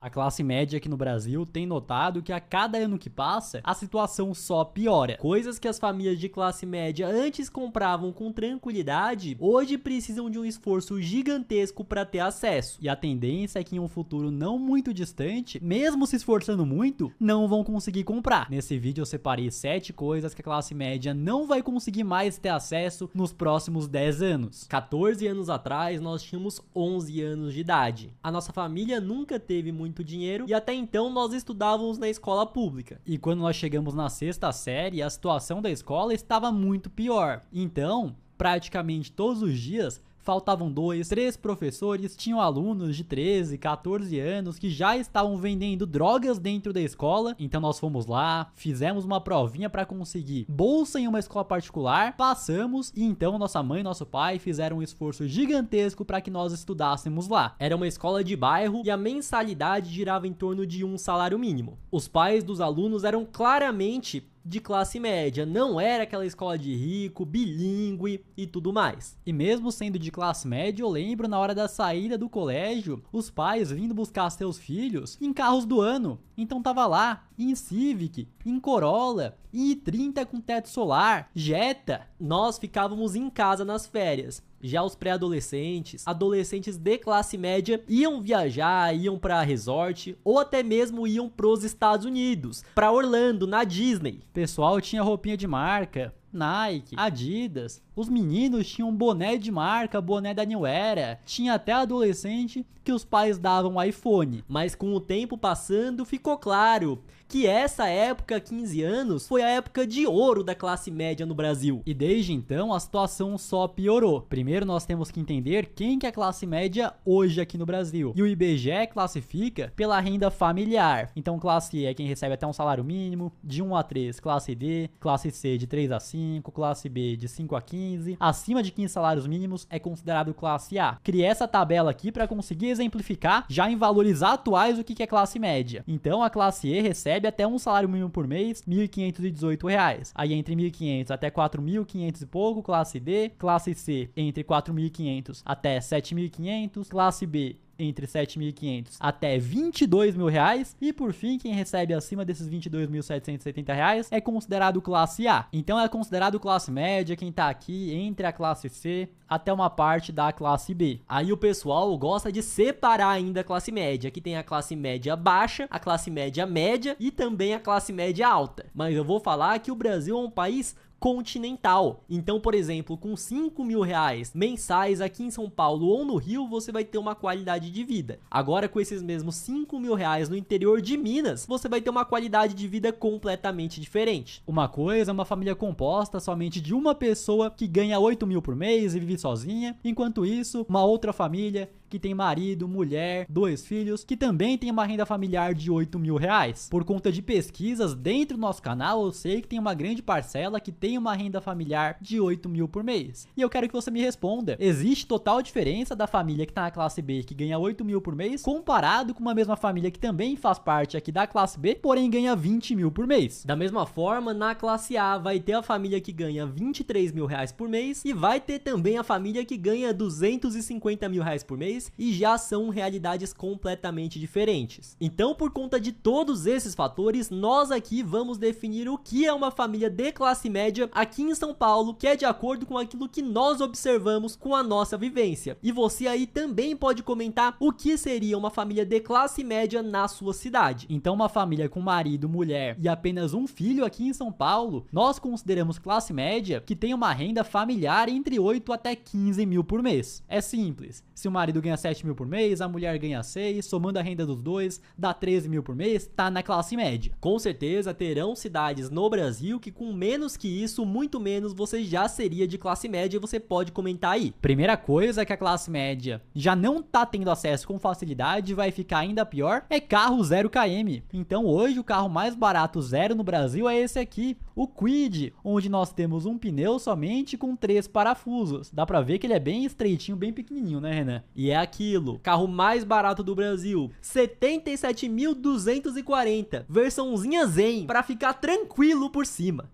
A classe média aqui no Brasil tem notado que a cada ano que passa, a situação só piora. Coisas que as famílias de classe média antes compravam com tranquilidade, hoje precisam de um esforço gigantesco para ter acesso. E a tendência é que em um futuro não muito distante, mesmo se esforçando muito, não vão conseguir comprar. Nesse vídeo eu separei 7 coisas que a classe média não vai conseguir mais ter acesso nos próximos 10 anos. 14 anos atrás, nós tínhamos 11 anos de idade. A nossa família nunca teve muito dinheiro e até então nós estudávamos na escola pública. E quando nós chegamos na 6ª série, a situação da escola estava muito pior. Então, praticamente todos os dias, faltavam 2, 3 professores, tinham alunos de 13, 14 anos que já estavam vendendo drogas dentro da escola. Então nós fomos lá, fizemos uma provinha para conseguir bolsa em uma escola particular, passamos e então nossa mãe e nosso pai fizeram um esforço gigantesco para que nós estudássemos lá. Era uma escola de bairro e a mensalidade girava em torno de um salário mínimo. Os pais dos alunos eram claramente de classe média, não era aquela escola de rico, bilíngue e tudo mais. E mesmo sendo de classe média, eu lembro na hora da saída do colégio, os pais vindo buscar seus filhos em carros do ano. Então tava lá, em Civic, em Corolla, em i30 com teto solar, Jetta. Nós ficávamos em casa nas férias. Já os pré-adolescentes, adolescentes de classe média iam viajar, iam para resort ou até mesmo iam pros Estados Unidos, para Orlando, na Disney. O pessoal tinha roupinha de marca, Nike, Adidas. Os meninos tinham boné de marca, boné da New Era. Tinha até adolescente que os pais davam iPhone. Mas com o tempo passando, ficou claro que essa época, 15 anos, foi a época de ouro da classe média no Brasil. E desde então, a situação só piorou. Primeiro, nós temos que entender quem que é a classe média hoje aqui no Brasil. E o IBGE classifica pela renda familiar. Então, classe E é quem recebe até um salário mínimo, de 1 a 3, classe D, classe C de 3 a 5, classe B de 5 a 15. Acima de 15 salários mínimos é considerado classe A. Criei essa tabela aqui para conseguir exemplificar, já em valores atuais, o que é classe média. Então, a classe E recebe até um salário mínimo por mês, R$ 1.518. Aí entre 1.500 até 4.500 e pouco, classe D. Classe C, entre 4.500 até 7.500. Classe B, entre 7.500 até 22 mil reais. E por fim, quem recebe acima desses 22.770 reais é considerado classe A. Então é considerado classe média quem tá aqui entre a classe C até uma parte da classe B. Aí o pessoal gosta de separar ainda a classe média, que tem a classe média baixa, a classe média média e também a classe média alta. Mas eu vou falar que o Brasil é um país continental. Então, por exemplo, com 5 mil reais mensais aqui em São Paulo ou no Rio, você vai ter uma qualidade de vida. Agora, com esses mesmos 5 mil reais no interior de Minas, você vai ter uma qualidade de vida completamente diferente. Uma coisa é uma família composta somente de uma pessoa que ganha 8 mil por mês e vive sozinha. Enquanto isso, uma outra família que tem marido, mulher, 2 filhos, que também tem uma renda familiar de 8 mil reais. Por conta de pesquisas dentro do nosso canal, eu sei que tem uma grande parcela que tem uma renda familiar de 8 mil por mês. E eu quero que você me responda, existe total diferença da família que tá na classe B, que ganha 8 mil por mês, comparado com uma mesma família que também faz parte aqui da classe B, porém ganha 20 mil por mês? Da mesma forma, na classe A vai ter a família que ganha 23 mil reais por mês e vai ter também a família que ganha 250 mil reais por mês, e já são realidades completamente diferentes. Então, por conta de todos esses fatores, nós aqui vamos definir o que é uma família de classe média aqui em São Paulo, que é de acordo com aquilo que nós observamos com a nossa vivência. E você aí também pode comentar o que seria uma família de classe média na sua cidade. Então, uma família com marido, mulher e apenas um filho aqui em São Paulo, nós consideramos classe média que tem uma renda familiar entre 8 até 15 mil por mês. É simples. Se o marido ganha 7 mil por mês, a mulher ganha 6, somando a renda dos dois, dá 13 mil por mês, tá na classe média. Com certeza terão cidades no Brasil que com menos que isso, muito menos, você já seria de classe média e você pode comentar aí. Primeira coisa que a classe média já não tá tendo acesso com facilidade e vai ficar ainda pior é carro 0 km. Então hoje o carro mais barato zero no Brasil é esse aqui, o Kwid, onde nós temos um pneu somente com 3 parafusos. Dá pra ver que ele é bem estreitinho, bem pequenininho, né, Renan? E é aquilo, carro mais barato do Brasil, 77.240, versãozinha Zen, pra ficar tranquilo por cima.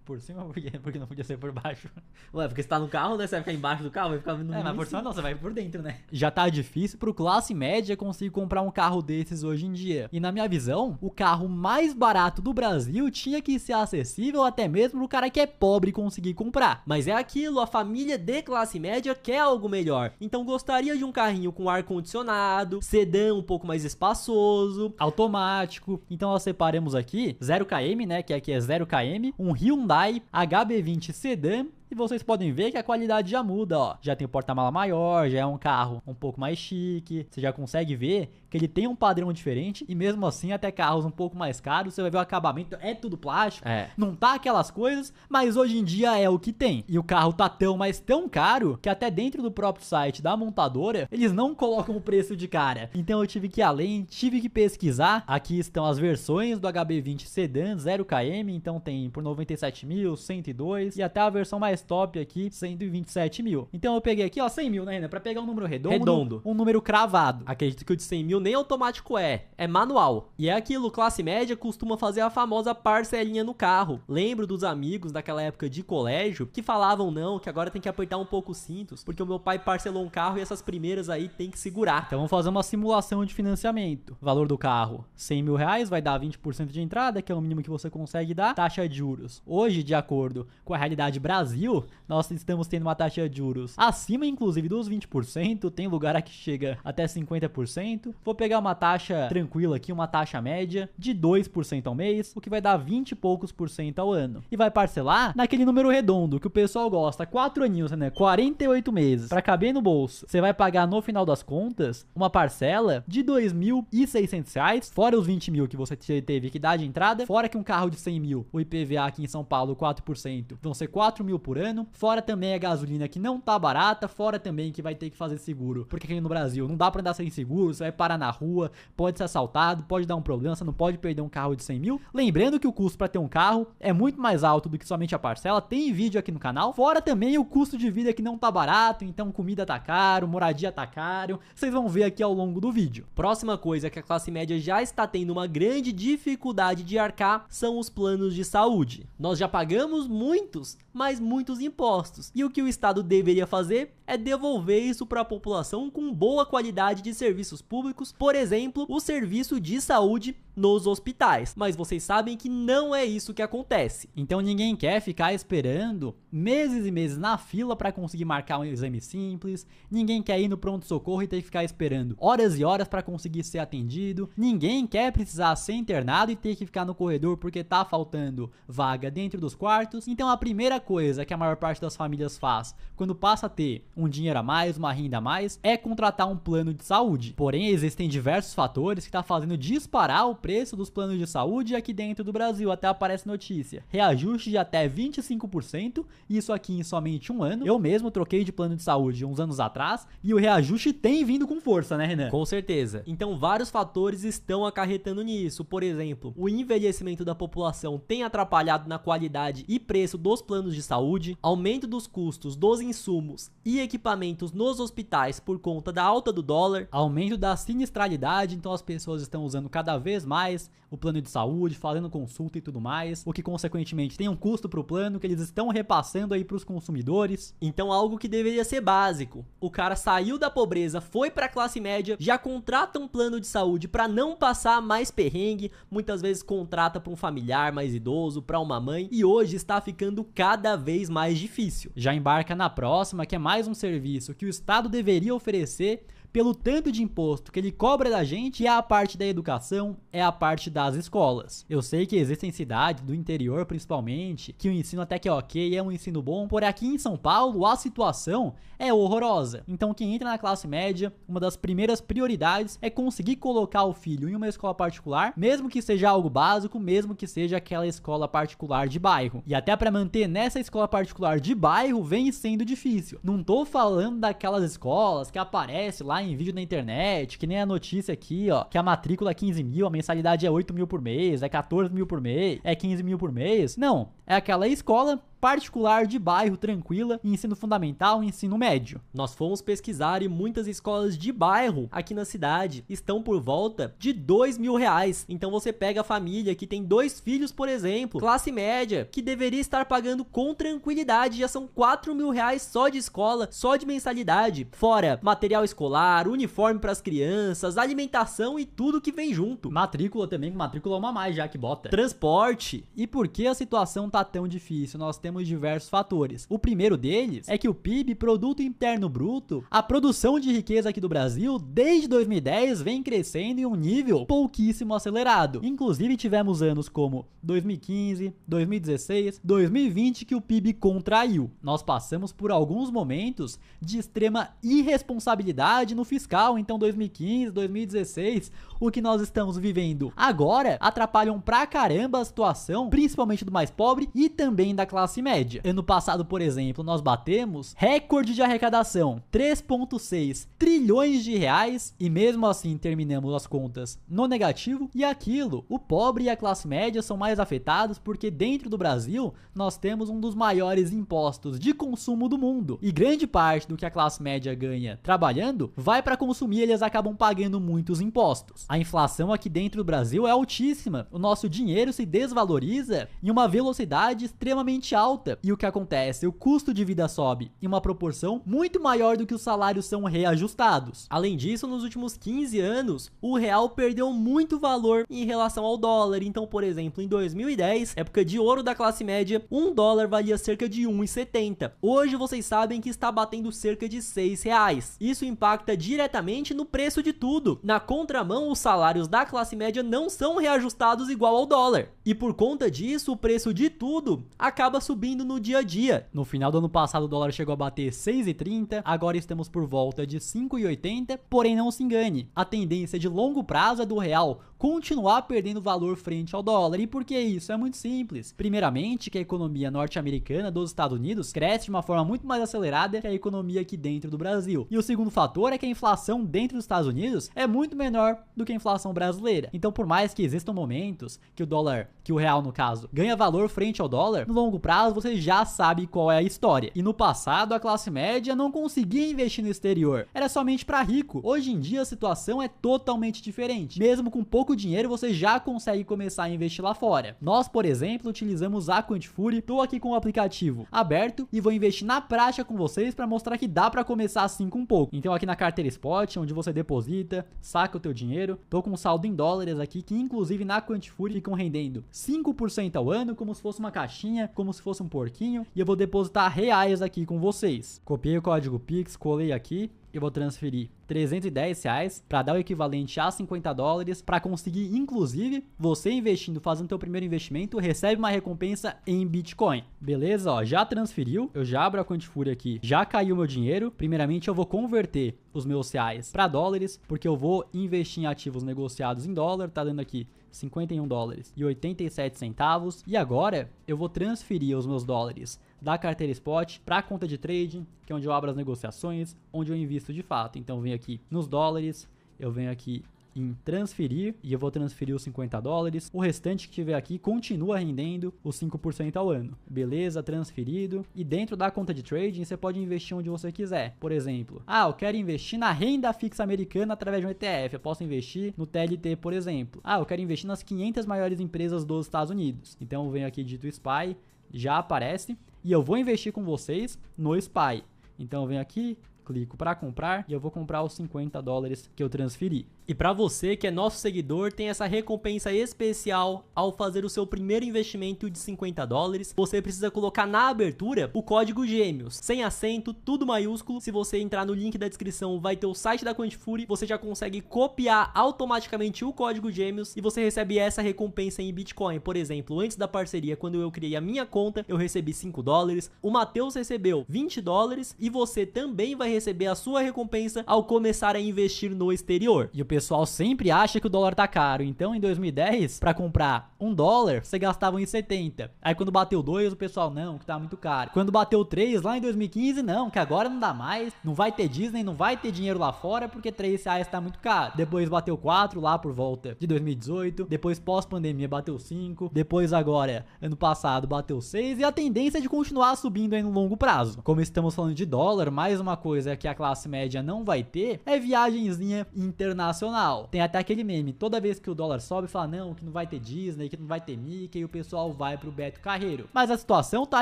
Por cima, porque não podia ser por baixo. Ué, porque você tá no carro, né? Você vai ficar embaixo do carro, vai ficar no Mas por cima não, você vai por dentro, né? Já tá difícil pro classe média conseguir comprar um carro desses hoje em dia. E na minha visão, o carro mais barato do Brasil tinha que ser acessível até mesmo pro cara que é pobre conseguir comprar. Mas é aquilo, a família de classe média quer algo melhor. Então gostaria de um carrinho com ar-condicionado, sedã um pouco mais espaçoso, automático. Então nós separamos aqui 0km, né, que aqui é 0km, um Hyundai HB20 Sedan. E vocês podem ver que a qualidade já muda, ó. Já tem o porta-mala maior, já é um carro um pouco mais chique. Você já consegue ver que ele tem um padrão diferente. E mesmo assim, até carros um pouco mais caros, você vai ver o acabamento, é tudo plástico. Não tá aquelas coisas, mas hoje em dia é o que tem. E o carro tá tão, mas tão caro, que até dentro do próprio site da montadora, eles não colocam o preço de cara. Então eu tive que ir além, tive que pesquisar. Aqui estão as versões do HB20 Sedan 0km. Então tem por 97 mil, 102 e até a versão mais top aqui, 127 mil. Então eu peguei aqui, ó, 100 mil, né, Renan? Pra pegar um número redondo. Um número cravado. Acredito que o de 100 mil nem automático é manual. E é aquilo, classe média costuma fazer a famosa parcelinha no carro. Lembro dos amigos daquela época de colégio que falavam não, que agora tem que apertar um pouco os cintos, porque o meu pai parcelou um carro e essas primeiras aí tem que segurar. Então vamos fazer uma simulação de financiamento. Valor do carro, 100 mil reais, vai dar 20% de entrada, que é o mínimo que você consegue dar. Taxa de juros. Hoje, de acordo com a realidade Brasil, nós estamos tendo uma taxa de juros acima, inclusive, dos 20%. Tem lugar aqui que chega até 50%. Vou pegar uma taxa tranquila aqui, uma taxa média de 2% ao mês, o que vai dar 20 e poucos por cento ao ano. E vai parcelar naquele número redondo que o pessoal gosta, 4 aninhos, né? 48 meses, pra caber no bolso. Você vai pagar, no final das contas, uma parcela de R$ 2.600, fora os 20 mil que você teve que dar de entrada, fora que um carro de 100 mil, o IPVA aqui em São Paulo, 4%, vão ser 4 mil por ano, fora também a gasolina que não tá barata, fora também que vai ter que fazer seguro, porque aqui no Brasil não dá pra andar sem seguro, você vai parar na rua, pode ser assaltado, pode dar um problema, você não pode perder um carro de 100 mil. Lembrando que o custo pra ter um carro é muito mais alto do que somente a parcela, tem vídeo aqui no canal, fora também o custo de vida que não tá barato, então comida tá caro, moradia tá caro, vocês vão ver aqui ao longo do vídeo. Próxima coisa que a classe média já está tendo uma grande dificuldade de arcar são os planos de saúde. Nós já pagamos muitos, mas muitos impostos. E o que o Estado deveria fazer é devolver isso para a população com boa qualidade de serviços públicos, por exemplo, o serviço de saúde nos hospitais. Mas vocês sabem que não é isso que acontece. Então ninguém quer ficar esperando meses e meses na fila para conseguir marcar um exame simples. Ninguém quer ir no pronto-socorro e ter que ficar esperando horas e horas para conseguir ser atendido. Ninguém quer precisar ser internado e ter que ficar no corredor porque tá faltando vaga dentro dos quartos. Então a primeira coisa que a maior parte das famílias faz quando passa a ter um dinheiro a mais, uma renda a mais, é contratar um plano de saúde. Porém, existem diversos fatores que tá fazendo disparar o preço dos planos de saúde aqui dentro do Brasil. Até aparece notícia: reajuste de até 25%, isso aqui em somente um ano. Eu mesmo troquei de plano de saúde uns anos atrás e o reajuste tem vindo com força, né, Renan? Com certeza. Então vários fatores estão acarretando nisso. Por exemplo, o envelhecimento da população tem atrapalhado na qualidade e preço dos planos de saúde, aumento dos custos dos insumos e equipamentos nos hospitais por conta da alta do dólar, aumento da sinistralidade, então as pessoas estão usando cada vez mais o plano de saúde, fazendo consulta e tudo mais, o que consequentemente tem um custo para o plano que eles estão repassando aí para os consumidores. Então algo que deveria ser básico: o cara saiu da pobreza, foi para a classe média, já contrata um plano de saúde para não passar mais perrengue, muitas vezes contrata para um familiar mais idoso, para uma mãe, e hoje está ficando cada vez mais difícil. Já embarca na próxima, que é mais um serviço que o Estado deveria oferecer pelo tanto de imposto que ele cobra da gente, e a parte da educação é a parte das escolas. Eu sei que existem cidades do interior, principalmente, que o ensino até que é ok, é um ensino bom, porém aqui em São Paulo a situação é horrorosa. Então quem entra na classe média, uma das primeiras prioridades é conseguir colocar o filho em uma escola particular, mesmo que seja algo básico, mesmo que seja aquela escola particular de bairro. E até para manter nessa escola particular de bairro vem sendo difícil. Não tô falando daquelas escolas que aparece lá em vídeo na internet, que nem a notícia aqui, ó, que a matrícula é 15 mil, a mensalidade é 8 mil por mês, é 14 mil por mês, é 15 mil por mês. Não, é aquela escola particular de bairro, tranquila, ensino fundamental, ensino médio. Nós fomos pesquisar e muitas escolas de bairro aqui na cidade estão por volta de R$2.000. Então você pega a família que tem 2 filhos, por exemplo, classe média, que deveria estar pagando com tranquilidade, já são R$4.000 só de escola, só de mensalidade, fora material escolar, uniforme para as crianças, alimentação e tudo que vem junto. Matrícula também, matrícula uma mais já que bota. Transporte. E por que a situação tá tão difícil? Nós temos diversos fatores. O primeiro deles é que o PIB, Produto Interno Bruto, a produção de riqueza aqui do Brasil, desde 2010 vem crescendo em um nível pouquíssimo acelerado. Inclusive tivemos anos como 2015, 2016, 2020 que o PIB contraiu. Nós passamos por alguns momentos de extrema irresponsabilidade no fiscal, então 2015, 2016, o que nós estamos vivendo agora atrapalham pra caramba a situação, principalmente do mais pobre e também da classe média. Ano passado, por exemplo, nós batemos recorde de arrecadação, 3,6 trilhões de reais, e mesmo assim terminamos as contas no negativo. E aquilo, o pobre e a classe média são mais afetados porque dentro do Brasil nós temos um dos maiores impostos de consumo do mundo, e grande parte do que a classe média ganha trabalhando vai para consumir, eles acabam pagando muitos impostos. A inflação aqui dentro do Brasil é altíssima, o nosso dinheiro se desvaloriza em uma velocidade extremamente alta. E o que acontece? O custo de vida sobe em uma proporção muito maior do que os salários são reajustados. Além disso, nos últimos 15 anos, o real perdeu muito valor em relação ao dólar. Então, por exemplo, em 2010, época de ouro da classe média, $1 valia cerca de 1,70. Hoje vocês sabem que está batendo cerca de R$6. Isso impacta diretamente no preço de tudo. Na contramão, os salários da classe média não são reajustados igual ao dólar. E por conta disso, o preço de tudo acaba subindo no dia a dia. No final do ano passado o dólar chegou a bater 6,30, agora estamos por volta de 5,80, porém não se engane, a tendência de longo prazo é do real continuar perdendo valor frente ao dólar. E por que isso? É muito simples. Primeiramente, que a economia norte-americana dos Estados Unidos cresce de uma forma muito mais acelerada que a economia aqui dentro do Brasil. E o segundo fator é que a inflação dentro dos Estados Unidos é muito menor do que a inflação brasileira. Então, por mais que existam momentos que o dólar, que o real no caso, ganha valor frente ao dólar, no longo prazo você já sabe qual é a história. E no passado a classe média não conseguia investir no exterior, era somente para rico. Hoje em dia a situação é totalmente diferente. Mesmo com pouco dinheiro você já consegue começar a investir lá fora. Nós, por exemplo, utilizamos a Quantifury. Tô aqui com o aplicativo aberto e vou investir na prática com vocês para mostrar que dá para começar assim com pouco. Então aqui na carteira Spot, onde você deposita, saca o teu dinheiro, tô com um saldo em dólares aqui, que inclusive na Quantifury ficam rendendo 5% ao ano, como se fosse uma caixinha, como se fosse um porquinho, e eu vou depositar reais aqui com vocês. Copiei o código Pix, colei aqui, eu vou transferir R$310 para dar o equivalente a $50, para conseguir, inclusive, você investindo, fazendo teu primeiro investimento, recebe uma recompensa em Bitcoin. Beleza? Ó, já transferiu, eu já abro a Quantifury aqui, já caiu meu dinheiro. Primeiramente eu vou converter os meus reais para dólares, porque eu vou investir em ativos negociados em dólar, tá dando aqui $51,87. E agora eu vou transferir os meus dólares da carteira Spot para a conta de trading, que é onde eu abro as negociações, onde eu invisto de fato. Então eu venho aqui nos dólares, eu venho aqui em transferir e eu vou transferir os $50. O restante que tiver aqui continua rendendo os 5% ao ano. Beleza, transferido. E dentro da conta de trading você pode investir onde você quiser. Por exemplo, eu quero investir na renda fixa americana através de um ETF. Eu posso investir no TLT, por exemplo. Eu quero investir nas 500 maiores empresas dos Estados Unidos. Então eu venho aqui, digito SPY, já aparece, e eu vou investir com vocês no SPY. Então eu venho aqui, clico para comprar e eu vou comprar os $50 que eu transferi. E para você que é nosso seguidor, tem essa recompensa especial ao fazer o seu primeiro investimento de $50. Você precisa colocar na abertura o código GêMeos, sem acento, tudo maiúsculo. Se você entrar no link da descrição, vai ter o site da Quantifury. Você já consegue copiar automaticamente o código GêMeos e você recebe essa recompensa em Bitcoin. Por exemplo, antes da parceria, quando eu criei a minha conta, eu recebi $5. O Matheus recebeu $20 e você também vai receber a sua recompensa ao começar a investir no exterior. E o pessoal sempre acha que o dólar tá caro, então em 2010, pra comprar $1, você gastava 1,70. Aí quando bateu 2, o pessoal, não, que tá muito caro. Quando bateu 3, lá em 2015, não, que agora não dá mais, não vai ter Disney, não vai ter dinheiro lá fora, porque R$3 tá muito caro. Depois bateu 4, lá por volta de 2018, depois pós-pandemia bateu 5, depois agora, ano passado, bateu 6, e a tendência é de continuar subindo aí no longo prazo. Como estamos falando de dólar, mais uma coisa que a classe média não vai ter é viagenzinha internacional. Tem até aquele meme, toda vez que o dólar sobe, fala, não, que não vai ter Disney, que não vai ter Mickey, e o pessoal vai pro Beto Carreiro. Mas a situação tá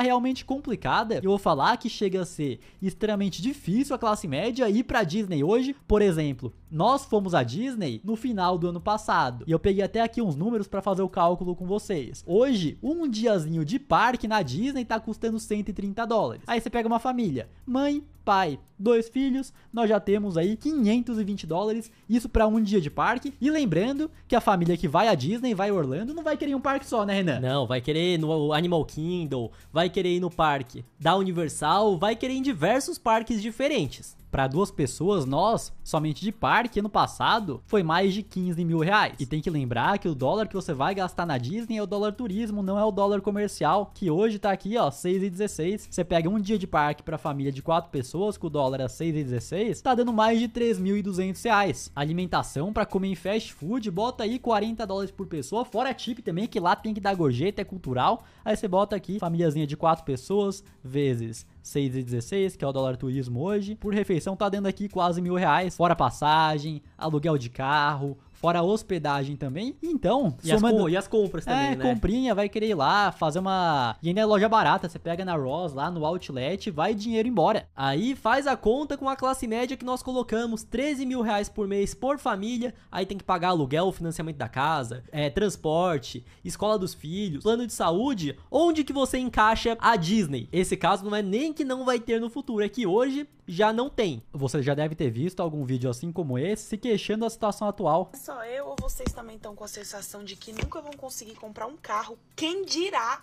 realmente complicada, e eu vou falar que chega a ser extremamente difícil a classe média ir pra Disney hoje. Por exemplo, nós fomos à Disney no final do ano passado, e eu peguei até aqui uns números pra fazer o cálculo com vocês. Hoje, um diazinho de parque na Disney tá custando $130. Aí você pega uma família, mãe, pai, 2 filhos, nós já temos aí $520, isso pra um dia de parque. E lembrando que a família que vai à Disney, vai a Orlando, não vai querer ir um parque só, né, Renan? Não, vai querer ir no Animal Kingdom, vai querer ir no parque da Universal, vai querer ir em diversos parques diferentes. Para 2 pessoas, nós, somente de parque, ano passado, foi mais de R$15 mil. E tem que lembrar que o dólar que você vai gastar na Disney é o dólar turismo, não é o dólar comercial, que hoje tá aqui, ó, 6,16. Você pega um dia de parque pra família de 4 pessoas, com o dólar a 6,16, tá dando mais de R$3.200. Alimentação pra comer em fast food, bota aí $40 por pessoa, fora tip também, que lá tem que dar gorjeta, é cultural. Aí você bota aqui, famíliazinha de 4 pessoas, vezes 6,16, que é o dólar turismo hoje, por refeição tá dando aqui quase R$1.000, fora passagem, aluguel de carro, fora hospedagem também. Então, e as compras também, né? Comprinha, vai querer ir lá, fazer uma... E ainda é loja barata, você pega na Ross, lá no Outlet, vai dinheiro embora. Aí faz a conta com a classe média que nós colocamos, R$13 mil por mês por família, aí tem que pagar aluguel, financiamento da casa, transporte, escola dos filhos, plano de saúde, onde que você encaixa a Disney? Esse caso não é nem que não vai ter no futuro, é que hoje já não tem. Você já deve ter visto algum vídeo assim como esse, se queixando da situação atual. Só eu ou vocês também estão com a sensação de que nunca vão conseguir comprar um carro, quem dirá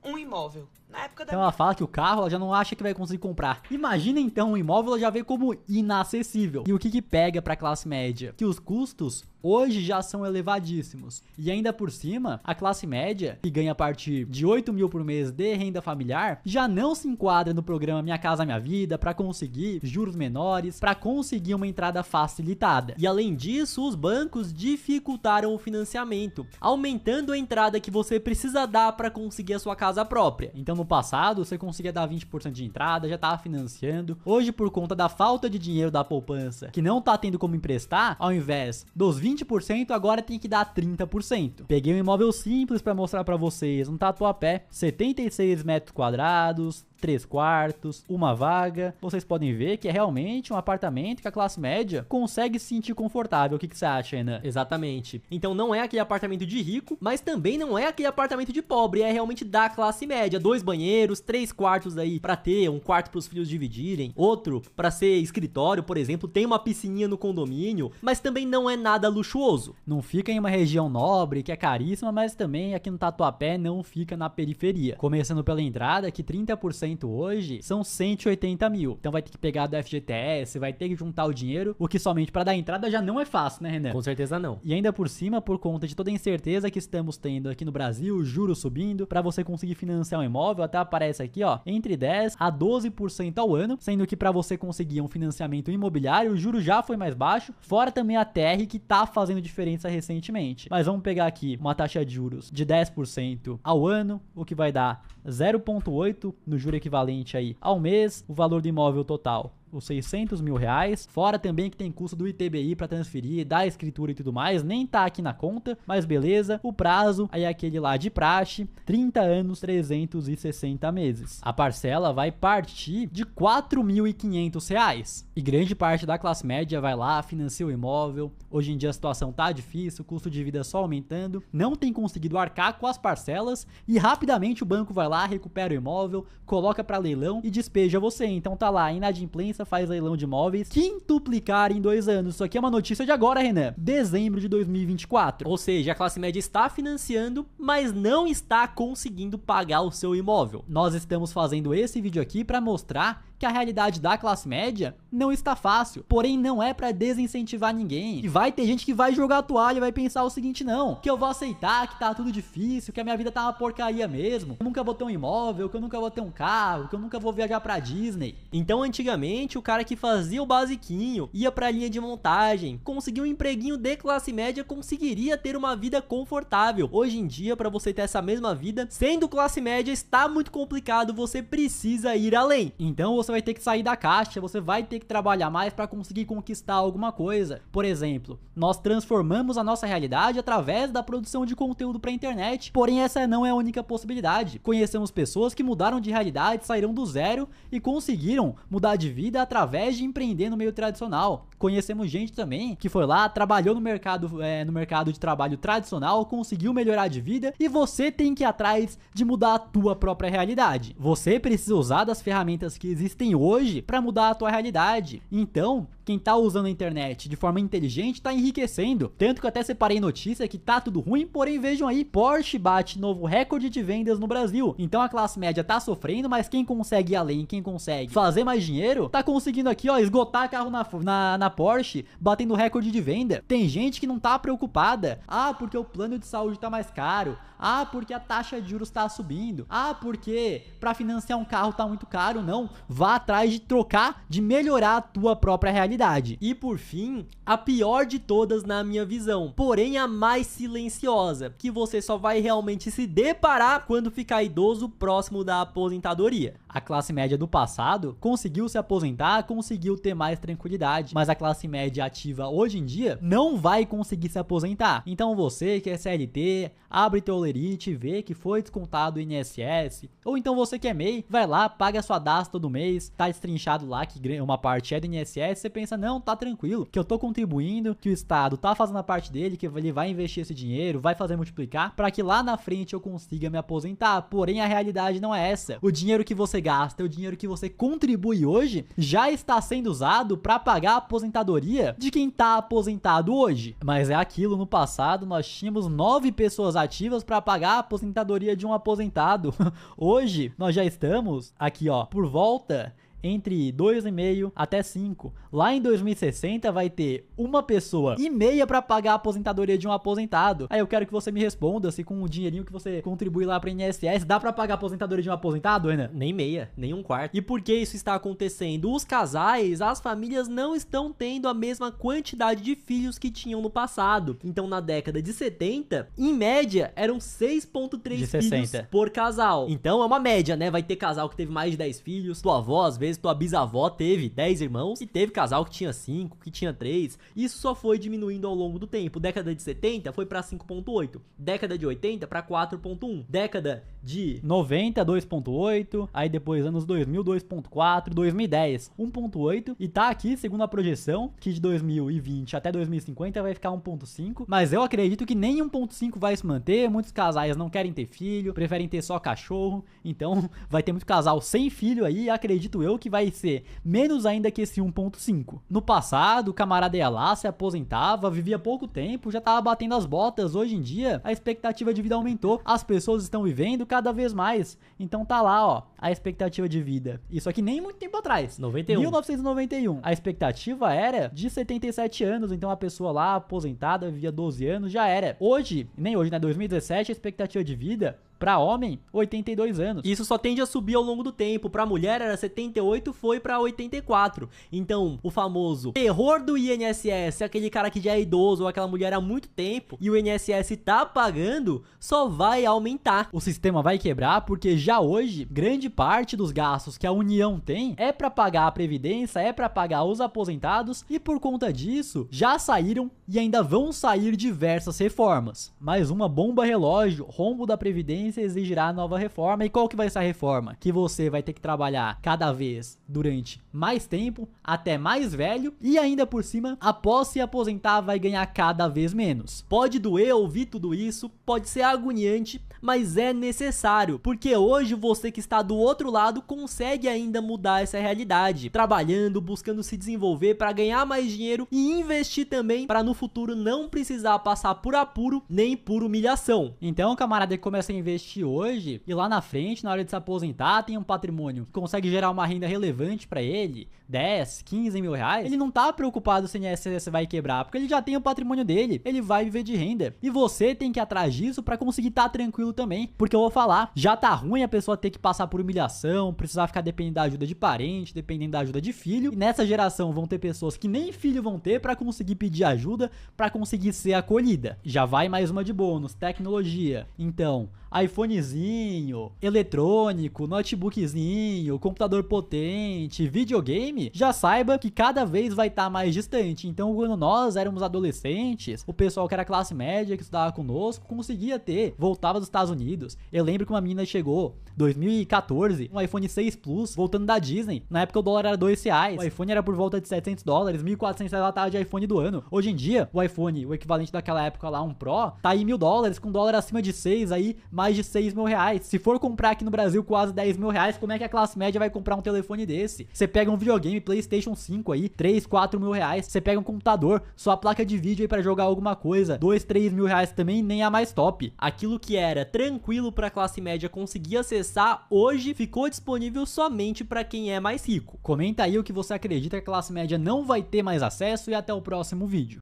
um imóvel? Na época da... Então ela fala que o carro ela já não acha que vai conseguir comprar. Imagina então, o imóvel ela já vê como inacessível. E o que pega pra classe média? Que os custos hoje já são elevadíssimos. E ainda por cima, a classe média, que ganha a partir de 8 mil por mês de renda familiar, já não se enquadra no programa Minha Casa Minha Vida para conseguir juros menores, para conseguir uma entrada facilitada. E além disso, os bancos dificultaram o financiamento, aumentando a entrada que você precisa dar para conseguir a sua casa própria. Então no passado, você conseguia dar 20% de entrada, já tava financiando. Hoje, por conta da falta de dinheiro da poupança, que não tá tendo como emprestar, ao invés dos 20%, agora tem que dar 30%. Peguei um imóvel simples para mostrar para vocês, um Tatuapé, 76 metros quadrados, 3 quartos, uma vaga. Vocês podem ver que é realmente um apartamento que a classe média consegue se sentir confortável. O que você acha, Renan? Exatamente. Então não é aquele apartamento de rico, mas também não é aquele apartamento de pobre, é realmente da classe média. 2 banheiros, 3 quartos aí pra ter, um quarto pros filhos dividirem, outro pra ser escritório, por exemplo, tem uma piscininha no condomínio, mas também não é nada luxuoso. Não fica em uma região nobre, que é caríssima, mas também aqui no Tatuapé não fica na periferia. Começando pela entrada, que 30% hoje são 180 mil. Então vai ter que pegar do FGTS, vai ter que juntar o dinheiro, o que somente para dar entrada já não é fácil, né, Renan? Com certeza não. E ainda por cima, por conta de toda a incerteza que estamos tendo aqui no Brasil, juros subindo, para você conseguir financiar um imóvel, até aparece aqui, ó, entre 10 a 12% ao ano, sendo que para você conseguir um financiamento imobiliário, o juro já foi mais baixo, fora também a TR que tá fazendo diferença recentemente. Mas vamos pegar aqui uma taxa de juros de 10% ao ano, o que vai dar 0,8 no juro equivalente aí ao mês, o valor do imóvel total, os 600 mil reais, fora também que tem custo do ITBI para transferir, da escritura e tudo mais, nem tá aqui na conta, mas beleza. O prazo aí é aquele lá de praxe, 30 anos, 360 meses. A parcela vai partir de R$ 4.500 e grande parte da classe média vai lá, financia o imóvel. Hoje em dia a situação tá difícil, o custo de vida só aumentando, não tem conseguido arcar com as parcelas e rapidamente o banco vai lá, recupera o imóvel, coloca para leilão e despeja você. Então tá lá, inadimplência, faz leilão de imóveis, quintuplicar em 2 anos. Isso aqui é uma notícia de agora, Renan, dezembro de 2024. Ou seja, a classe média está financiando, mas não está conseguindo pagar o seu imóvel. Nós estamos fazendo esse vídeo aqui para mostrar que a realidade da classe média não está fácil, porém não é pra desincentivar ninguém. E vai ter gente que vai jogar a toalha e vai pensar o seguinte, não, que eu vou aceitar que tá tudo difícil, que a minha vida tá uma porcaria mesmo, que eu nunca vou ter um imóvel, que eu nunca vou ter um carro, que eu nunca vou viajar pra Disney. Então, antigamente, o cara que fazia o basiquinho, ia pra linha de montagem, conseguia um empreguinho de classe média, conseguiria ter uma vida confortável. Hoje em dia, pra você ter essa mesma vida, sendo classe média, está muito complicado, você precisa ir além. Então você vai ter que sair da caixa, você vai ter que trabalhar mais para conseguir conquistar alguma coisa. Por exemplo, nós transformamos a nossa realidade através da produção de conteúdo para a internet, porém essa não é a única possibilidade. Conhecemos pessoas que mudaram de realidade, saíram do zero e conseguiram mudar de vida através de empreender no meio tradicional. Conhecemos gente também que foi lá, trabalhou no mercado de trabalho tradicional, conseguiu melhorar de vida, e você tem que ir atrás de mudar a tua própria realidade. Você precisa usar das ferramentas que existem hoje para mudar a tua realidade. Então, quem tá usando a internet de forma inteligente tá enriquecendo. Tanto que eu até separei notícia que tá tudo ruim, porém vejam aí, Porsche bate novo recorde de vendas no Brasil. Então a classe média tá sofrendo, mas quem consegue ir além, quem consegue fazer mais dinheiro, tá conseguindo aqui, ó, esgotar carro na Porsche, batendo recorde de venda. Tem gente que não tá preocupada. Ah, porque o plano de saúde tá mais caro. Ah, porque a taxa de juros tá subindo. Ah, porque pra financiar um carro tá muito caro. Não, vá atrás de trocar, de melhorar a tua própria realidade. E por fim, a pior de todas na minha visão, porém a mais silenciosa, que você só vai realmente se deparar quando ficar idoso próximo da aposentadoria. A classe média do passado conseguiu se aposentar, conseguiu ter mais tranquilidade, mas a classe média ativa hoje em dia não vai conseguir se aposentar. Então você que é CLT, abre teu lerite, vê que foi descontado o INSS, ou então você que é MEI, vai lá, paga a sua DAS todo mês, tá destrinchado lá que uma parte é do INSS, você pensa, não, tá tranquilo, que eu tô contribuindo, que o Estado tá fazendo a parte dele, que ele vai investir esse dinheiro, vai fazer multiplicar, para que lá na frente eu consiga me aposentar. Porém a realidade não é essa. O dinheiro que você gasta, o dinheiro que você contribui hoje, já está sendo usado para pagar a aposentadoria de quem tá aposentado hoje. Mas é aquilo, no passado nós tínhamos 9 pessoas ativas para pagar a aposentadoria de um aposentado. Hoje nós já estamos aqui, ó, por volta entre 2,5 até 5. Lá em 2060 vai ter uma pessoa e meia pra pagar a aposentadoria de um aposentado. Aí eu quero que você me responda se com o dinheirinho que você contribui lá pra INSS, dá pra pagar a aposentadoria de um aposentado, Ana? Nem meia, nem um quarto. E por que isso está acontecendo? Os casais, as famílias não estão tendo a mesma quantidade de filhos que tinham no passado. Então na década de 70, em média, eram 6,3 filhos por casal. Então é uma média, né? Vai ter casal que teve mais de 10 filhos, tua avó às vezes, tua bisavó teve 10 irmãos, e teve casal que tinha 5, que tinha 3. Isso só foi diminuindo ao longo do tempo. Década de 70 foi pra 5,8. Década de 80 pra 4,1. Década de 90, 2,8. Aí depois anos 2000, 2,4. 2010, 1,8. E tá aqui, segundo a projeção, que de 2020 até 2050 vai ficar 1,5. Mas eu acredito que nem 1,5 vai se manter. Muitos casais não querem ter filho, preferem ter só cachorro. Então vai ter muito casal sem filho aí, acredito eu que vai ser menos ainda que esse 1,5. No passado, o camarada ia lá, se aposentava, vivia pouco tempo, já tava batendo as botas. Hoje em dia, a expectativa de vida aumentou, as pessoas estão vivendo cada vez mais. Então tá lá, ó, a expectativa de vida. Isso aqui nem muito tempo atrás. 1991. A expectativa era de 77 anos, então a pessoa lá, aposentada, vivia 12 anos, já era. Hoje, nem hoje, né, 2017, a expectativa de vida para homem, 82 anos. Isso só tende a subir ao longo do tempo. Para mulher era 78, foi para 84. Então, o famoso terror do INSS, aquele cara que já é idoso ou aquela mulher há muito tempo e o INSS tá pagando, só vai aumentar. O sistema vai quebrar porque já hoje, grande parte dos gastos que a União tem é para pagar a previdência, é para pagar os aposentados, e por conta disso, já saíram e ainda vão sair diversas reformas. Mais uma bomba relógio, rombo da previdência exigirá nova reforma. E qual que vai ser a reforma? Que você vai ter que trabalhar cada vez durante mais tempo, até mais velho, e ainda por cima, após se aposentar, vai ganhar cada vez menos. Pode doer ouvir tudo isso, pode ser agoniante, mas é necessário, porque hoje você que está do outro lado consegue ainda mudar essa realidade, trabalhando, buscando se desenvolver para ganhar mais dinheiro e investir também para no futuro não precisar passar por apuro nem por humilhação. Então, camarada que começa a investir investir hoje e lá na frente, na hora de se aposentar, tem um patrimônio que consegue gerar uma renda relevante pra ele, 10, 15 mil reais, ele não tá preocupado se o INSS vai quebrar, porque ele já tem o patrimônio dele, ele vai viver de renda. E você tem que ir atrás disso pra conseguir estar tranquilo também, porque eu vou falar, já tá ruim a pessoa ter que passar por humilhação, precisar ficar dependendo da ajuda de parente, dependendo da ajuda de filho, e nessa geração vão ter pessoas que nem filho vão ter pra conseguir pedir ajuda, pra conseguir ser acolhida. Já vai mais uma de bônus, tecnologia. Então, iPhonezinho, eletrônico, notebookzinho, computador potente, videogame, já saiba que cada vez vai estar mais distante. Então, quando nós éramos adolescentes, o pessoal que era classe média, que estudava conosco, conseguia ter, voltava dos Estados Unidos. Eu lembro que uma menina chegou, 2014, um iPhone 6 Plus, voltando da Disney. Na época o dólar era R$2, o iPhone era por volta de $700, 1.400 ela tava de iPhone do ano. Hoje em dia, o iPhone, o equivalente daquela época lá, um Pro, tá aí $1.000, com dólar acima de 6, aí mais de 6 mil reais. Se for comprar aqui no Brasil quase 10 mil reais, como é que a classe média vai comprar um telefone desse? Você pega um videogame PlayStation 5 aí, 3, 4 mil reais. Você pega um computador, sua placa de vídeo aí pra jogar alguma coisa, 2, 3 mil reais também, nem a mais top. Aquilo que era tranquilo pra classe média conseguir acessar, hoje ficou disponível somente pra quem é mais rico. Comenta aí o que você acredita que a classe média não vai ter mais acesso e até o próximo vídeo.